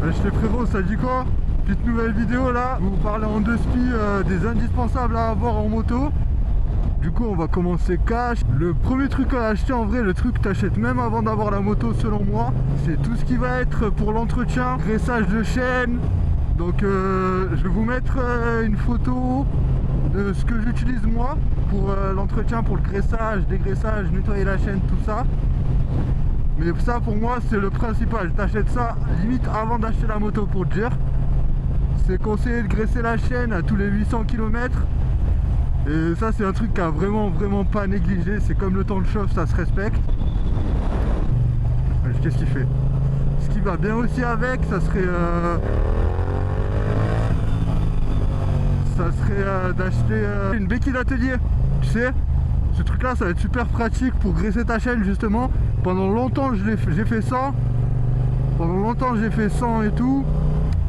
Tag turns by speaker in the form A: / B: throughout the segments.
A: J'étais frérot, ça dit quoi? Petite nouvelle vidéo là, vous parlez en deux spi des indispensables à avoir en moto. Du coup on va commencer cash. Le premier truc à acheter en vrai, le truc que t'achètes même avant d'avoir la moto selon moi, c'est tout ce qui va être pour l'entretien, graissage de chaîne. Donc je vais vous mettre une photo de ce que j'utilise moi pour l'entretien, pour le graissage, dégraissage, nettoyer la chaîne, tout ça. Mais ça pour moi c'est le principal, t'achètes ça limite avant d'acheter la moto pour te dire. C'est conseillé de graisser la chaîne à tous les 800 km. Et ça c'est un truc qui a vraiment pas négligé, c'est comme le temps de chauffe, ça se respecte. Qu'est-ce qu'il fait? Ce qui va bien aussi avec, ça serait d'acheter une béquille d'atelier. Tu sais, ce truc là ça va être super pratique pour graisser ta chaîne justement. Pendant longtemps j'ai fait ça. Pendant longtemps j'ai fait 100 et tout.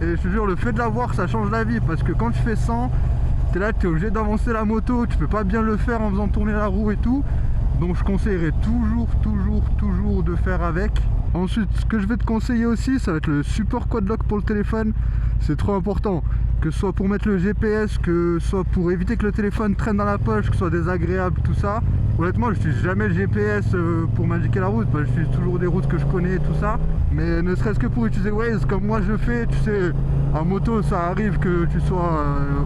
A: Et je te jure, le fait de l'avoir ça change la vie. Parce que quand tu fais 100, t'es là, t'es obligé d'avancer la moto. Tu peux pas bien le faire en faisant tourner la roue et tout. Donc je conseillerais toujours de faire avec. Ensuite, ce que je vais te conseiller aussi, ça va être le support quad-lock pour le téléphone. C'est trop important. Que ce soit pour mettre le GPS, que ce soit pour éviter que le téléphone traîne dans la poche, que ce soit désagréable, tout ça. Honnêtement, je n'utilise jamais le GPS pour m'indiquer la route, parce que j'utilise toujours des routes que je connais et tout ça. Mais ne serait-ce que pour utiliser Waze, comme moi je fais, tu sais, en moto, ça arrive que tu sois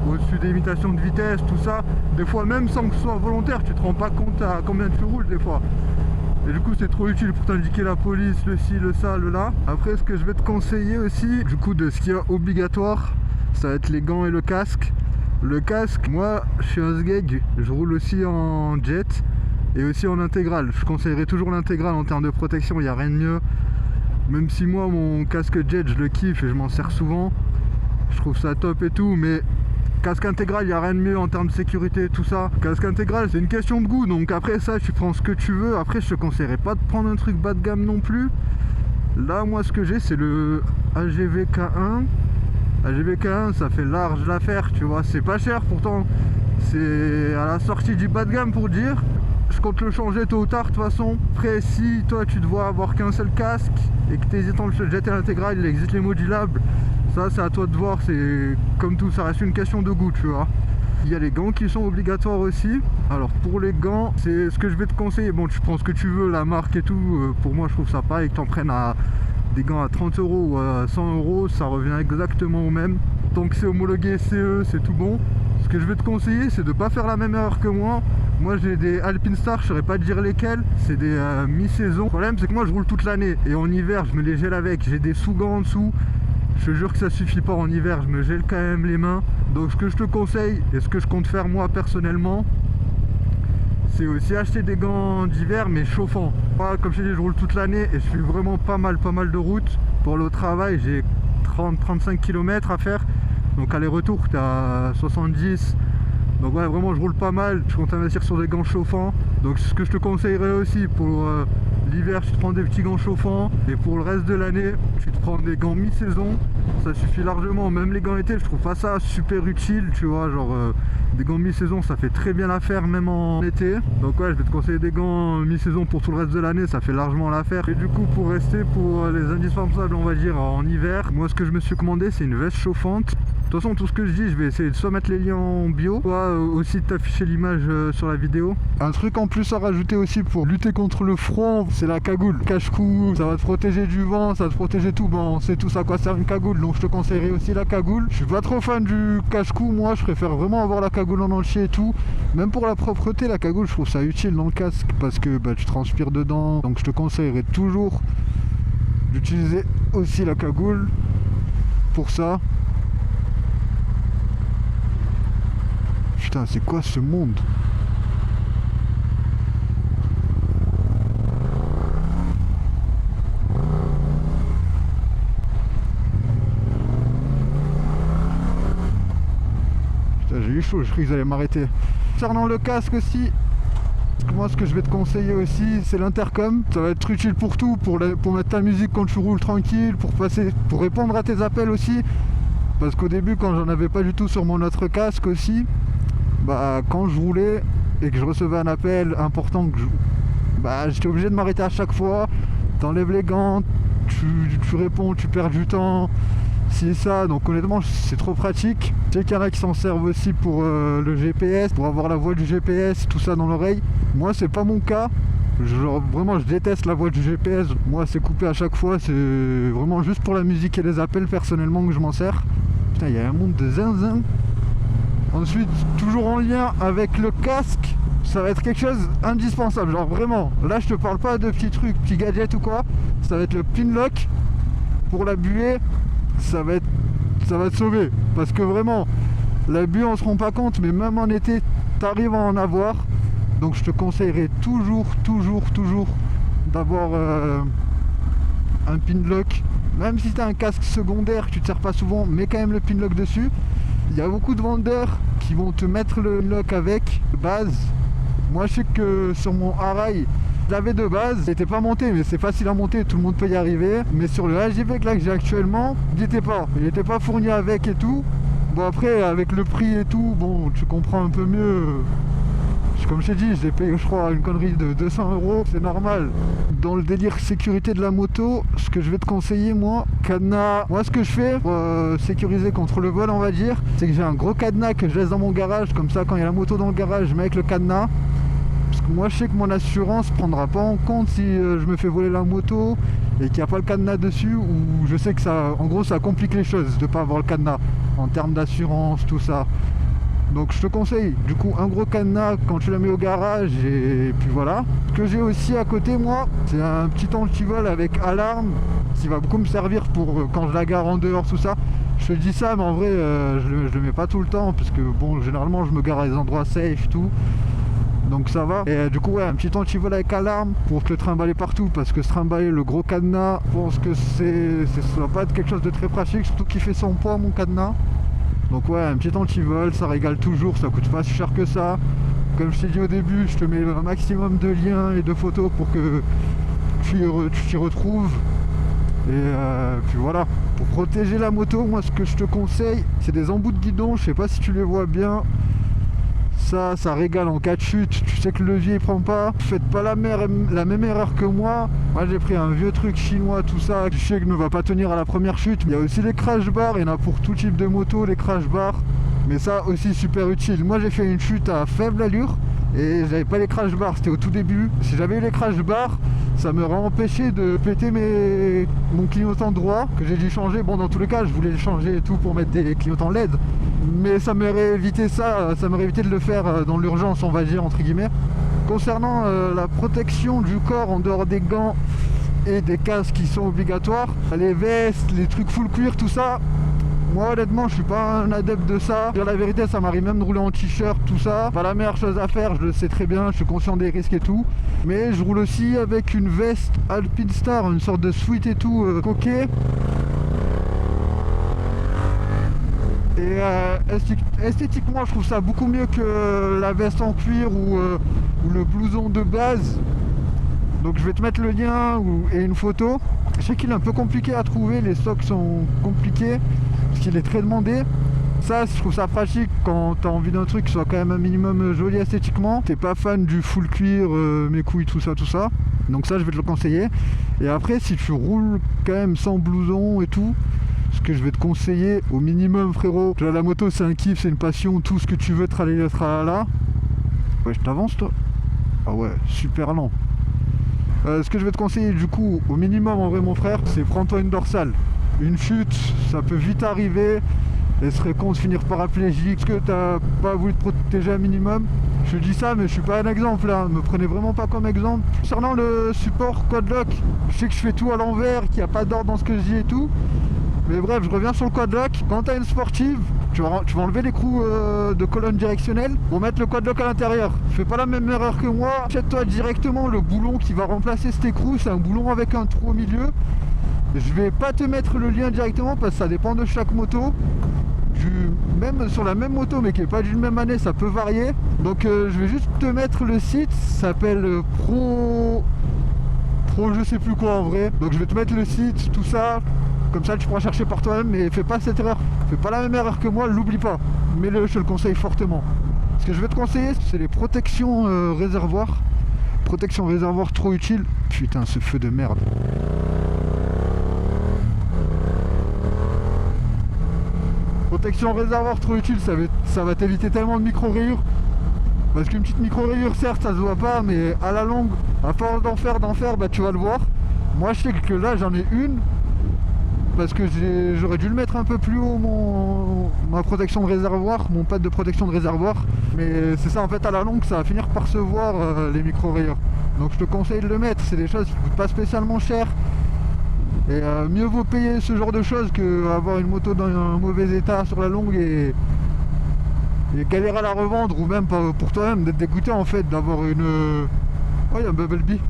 A: au-dessus des limitations de vitesse, tout ça. Des fois, même sans que ce soit volontaire, tu te rends pas compte à combien tu roules des fois. Et du coup c'est trop utile pour t'indiquer la police, le ci, le ça, le là. Après ce que je vais te conseiller aussi, du coup de ce qui est obligatoire, ça va être les gants et le casque. Le casque, moi je suis un sgeg, je roule aussi en jet et aussi en intégrale. Je conseillerais toujours l'intégrale en termes de protection, il n'y a rien de mieux. Même si moi mon casque jet je le kiffe et je m'en sers souvent, je trouve ça top et tout, mais casque intégral, il n'y a rien de mieux en termes de sécurité, tout ça. Casque intégral, c'est une question de goût, donc après ça, tu prends ce que tu veux. Après, je te conseillerais pas de prendre un truc bas de gamme non plus. Là, moi, ce que j'ai, c'est le AGV K1. AGV K1, ça fait large l'affaire, tu vois. C'est pas cher, pourtant, c'est à la sortie du bas de gamme pour dire. Je compte le changer tôt ou tard, de toute façon. Après, si toi, tu dois avoir qu'un seul casque et que tu hésites entre le jet et l'intégral, il existe les modulables. Ça c'est à toi de voir, c'est comme tout, ça reste une question de goût, tu vois. Il y a les gants qui sont obligatoires aussi. Alors pour les gants, c'est ce que je vais te conseiller. Bon, tu prends ce que tu veux, la marque et tout. Pour moi je trouve ça pareil, que t'en prennes à des gants à 30 € ou à 100 €, ça revient exactement au même. Tant que c'est homologué CE, c'est tout bon. Ce que je vais te conseiller, c'est de ne pas faire la même erreur que moi. Moi j'ai des Alpinestar, je ne saurais pas te dire lesquels. C'est des mi-saison. Le problème c'est que moi je roule toute l'année. Et en hiver je me les gèle avec. J'ai des sous-gants en dessous. Je te jure que ça suffit pas en hiver, je me gèle quand même les mains. Donc ce que je te conseille et ce que je compte faire moi personnellement, c'est aussi acheter des gants d'hiver mais chauffants. Moi, comme je t'ai dit, je roule toute l'année et je fais vraiment pas mal de routes. Pour le travail, j'ai 30-35 km à faire. Donc aller-retour, t'es à 70. Donc ouais, vraiment je roule pas mal. Je compte investir sur des gants chauffants. Donc ce que je te conseillerais aussi pour l'hiver, tu te prends des petits gants chauffants. Et pour le reste de l'année, tu te prends des gants mi-saison. Ça suffit largement. Même les gants été, je trouve pas ça super utile, tu vois. Genre des gants mi-saison, ça fait très bien l'affaire même en été. Donc ouais, je vais te conseiller des gants mi-saison pour tout le reste de l'année. Ça fait largement l'affaire. Et du coup, pour rester pour les indispensables, on va dire en hiver, moi ce que je me suis commandé, c'est une veste chauffante. De toute façon, tout ce que je dis, je vais essayer de soit mettre les liens en bio, soit aussi de t'afficher l'image sur la vidéo. Un truc en plus à rajouter aussi pour lutter contre le froid, c'est la cagoule. Cache-cou, ça va te protéger du vent, ça va te protéger tout. Bon, on sait tous à quoi sert une cagoule, donc je te conseillerais aussi la cagoule. Je suis pas trop fan du cache-cou, moi, je préfère vraiment avoir la cagoule en entier et tout. Même pour la propreté, la cagoule, je trouve ça utile dans le casque parce que tu transpires dedans. Donc je te conseillerais toujours d'utiliser aussi la cagoule pour ça. Putain, c'est quoi ce monde? Putain, j'ai eu chaud, je croyais qu'ils allaient m'arrêter. Concernant le casque aussi, moi ce que je vais te conseiller aussi, c'est l'intercom. Ça va être utile pour tout, pour mettre ta musique quand tu roules tranquille, pour répondre à tes appels aussi. Parce qu'au début, quand j'en avais pas du tout sur mon autre casque aussi, quand je roulais et que je recevais un appel important, j'étais obligé de m'arrêter à chaque fois. T'enlèves les gants, tu réponds, tu perds du temps, si ça, donc honnêtement c'est trop pratique. Je sais qu'il y en a qui s'en servent aussi pour le GPS, pour avoir la voix du GPS, tout ça dans l'oreille. Moi c'est pas mon cas. Vraiment je déteste la voix du GPS, moi c'est coupé à chaque fois, c'est vraiment juste pour la musique et les appels personnellement que je m'en sers. Putain, il y a un monde de zinzin. Ensuite, toujours en lien avec le casque, ça va être quelque chose d'indispensable, genre vraiment, là je te parle pas de petits trucs, petits gadgets ou quoi, ça va être le pin lock pour la buée, ça va te sauver, parce que vraiment, la buée on se rend pas compte, mais même en été, t'arrives à en avoir. Donc je te conseillerais toujours d'avoir un pin lock. Même si tu as un casque secondaire que tu ne te sers pas souvent, mets quand même le pin lock dessus. Il y a beaucoup de vendeurs qui vont te mettre le lock avec base. Moi je sais que sur mon Arai, je l'avais de base, il n'était pas monté, mais c'est facile à monter, tout le monde peut y arriver. Mais sur le AGV là que j'ai actuellement, il n'était pas fourni avec et tout. Bon après avec le prix et tout, bon tu comprends un peu mieux. Comme je t'ai dit, j'ai payé je crois une connerie de 200 €, c'est normal. Dans le délire sécurité de la moto, ce que je vais te conseiller moi, cadenas. Moi ce que je fais pour sécuriser contre le vol on va dire, c'est que j'ai un gros cadenas que je laisse dans mon garage, comme ça quand il y a la moto dans le garage, je mets avec le cadenas. Parce que moi je sais que mon assurance prendra pas en compte si je me fais voler la moto et qu'il n'y a pas le cadenas dessus, ou je sais que ça, en gros ça complique les choses de pas avoir le cadenas en termes d'assurance, tout ça. Donc je te conseille du coup un gros cadenas quand tu la mets au garage, et puis voilà. Ce que j'ai aussi à côté moi, c'est un petit antivol avec alarme qui va beaucoup me servir pour quand je la gare en dehors, tout ça. Je te dis ça mais en vrai je le mets pas tout le temps parce que bon généralement je me gare à des endroits safe tout. Donc ça va. Et du coup ouais, un petit antivol avec alarme pour te le trimballer partout, parce que se trimballer le gros cadenas, je pense que ça va pas être quelque chose de très pratique, surtout qu'il fait son poids mon cadenas. Donc ouais, un petit antivol, ça régale toujours, ça coûte pas si cher que ça. Comme je t'ai dit au début, je te mets un maximum de liens et de photos pour que tu t'y retrouves. Et puis voilà. Pour protéger la moto, moi ce que je te conseille, c'est des embouts de guidon, je sais pas si tu les vois bien. Ça régale en cas de chute, tu sais que le levier il prend pas. Faites pas la même erreur que moi. Moi j'ai pris un vieux truc chinois, tout ça, je sais que ne va pas tenir à la première chute. Il y a aussi les crash bars, il y en a pour tout type de moto, les crash bars. Mais ça aussi super utile. Moi j'ai fait une chute à faible allure et j'avais pas les crash bars, c'était au tout début. Si j'avais eu les crash bars, ça m'aurait empêché de péter mon clignotant droit que j'ai dû changer. Bon dans tous les cas je voulais le changer et tout pour mettre des clignotants LED. Mais ça m'aurait évité ça m'aurait évité de le faire dans l'urgence on va dire entre guillemets. Concernant la protection du corps en dehors des gants et des casques qui sont obligatoires, les vestes, les trucs full cuir, tout ça, moi honnêtement je suis pas un adepte de ça. Dire la vérité, ça m'arrive même de rouler en t-shirt, tout ça. Pas la meilleure chose à faire, je le sais très bien, je suis conscient des risques et tout. Mais je roule aussi avec une veste Alpinestar, une sorte de sweat et tout, coquet. Et esthétiquement je trouve ça beaucoup mieux que la veste en cuir ou le blouson de base. Donc je vais te mettre le lien et une photo. Je sais qu'il est un peu compliqué à trouver, les stocks sont compliqués parce qu'il est très demandé. Ça je trouve ça pratique quand tu as envie d'un truc qui soit quand même un minimum joli esthétiquement. T'es pas fan du full cuir, mes couilles, tout ça. Donc ça je vais te le conseiller. Et après si tu roules quand même sans blouson et tout, ce que je vais te conseiller au minimum frérot, là, la moto c'est un kiff, c'est une passion, tout ce que tu veux, tralala. Ouais je t'avance toi. Ah ouais super lent. Ce que je vais te conseiller du coup au minimum en vrai mon frère, c'est prends-toi une dorsale. Une chute ça peut vite arriver et serait con de finir paraplégique parce que t'as pas voulu te protéger un minimum. Je dis ça mais je suis pas un exemple là, me prenez vraiment pas comme exemple. Concernant le support quadlock, je sais que je fais tout à l'envers, qu'il n'y a pas d'ordre dans ce que je dis et tout. Mais bref, je reviens sur le quadlock. Quand tu as une sportive, tu vas enlever l'écrou de colonne directionnelle pour mettre le quadlock à l'intérieur. Fais pas la même erreur que moi. Achète-toi directement le boulon qui va remplacer cet écrou. C'est un boulon avec un trou au milieu. Je vais pas te mettre le lien directement parce que ça dépend de chaque moto. Même sur la même moto mais qui n'est pas d'une même année, ça peut varier. Donc je vais juste te mettre le site. Ça s'appelle Pro je sais plus quoi en vrai. Donc je vais te mettre le site, tout ça. Comme ça tu pourras chercher par toi-même, mais fais pas cette erreur. Fais pas la même erreur que moi, l'oublie pas. Mets-le, je te le conseille fortement. Ce que je vais te conseiller, c'est les protections réservoirs. Protection réservoir trop utile. Putain ce feu de merde. protection réservoir trop utile, ça va t'éviter tellement de micro-rayures. Parce qu'une petite micro-rayure, certes, ça se voit pas, mais à la longue, à force d'en faire, bah tu vas le voir. Moi, je sais que là, j'en ai une. Parce que j'aurais dû le mettre un peu plus haut, ma protection de réservoir, mon pad de protection de réservoir. Mais c'est ça, en fait, à la longue, ça va finir par se voir, les micro-rayures. Donc je te conseille de le mettre, c'est des choses qui ne coûtent pas spécialement cher. Et mieux vaut payer ce genre de choses qu'avoir une moto dans un mauvais état sur la longue et galérer à la revendre, ou même pour toi-même d'être dégoûté en fait d'avoir une... Oh, il y a un Bumblebee.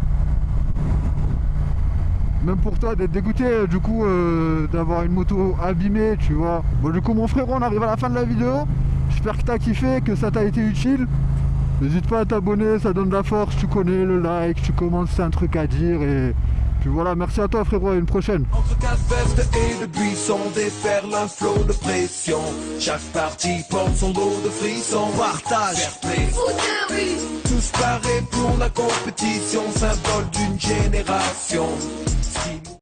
A: Même pour toi d'être dégoûté du coup d'avoir une moto abîmée, tu vois. Bon, du coup mon frérot, on arrive à la fin de la vidéo. J'espère que t'as kiffé, que ça t'a été utile. N'hésite pas à t'abonner, ça donne de la force, tu connais, le like, tu commentes, c'est un truc à dire. Et puis voilà, merci à toi frérot, à une prochaine.
B: Entre Calveste et le buisson déferle un flot de pression. Chaque partie porte son lot de frissons. Partage, fair play. Tous parés pour la compétition, symbole d'une génération.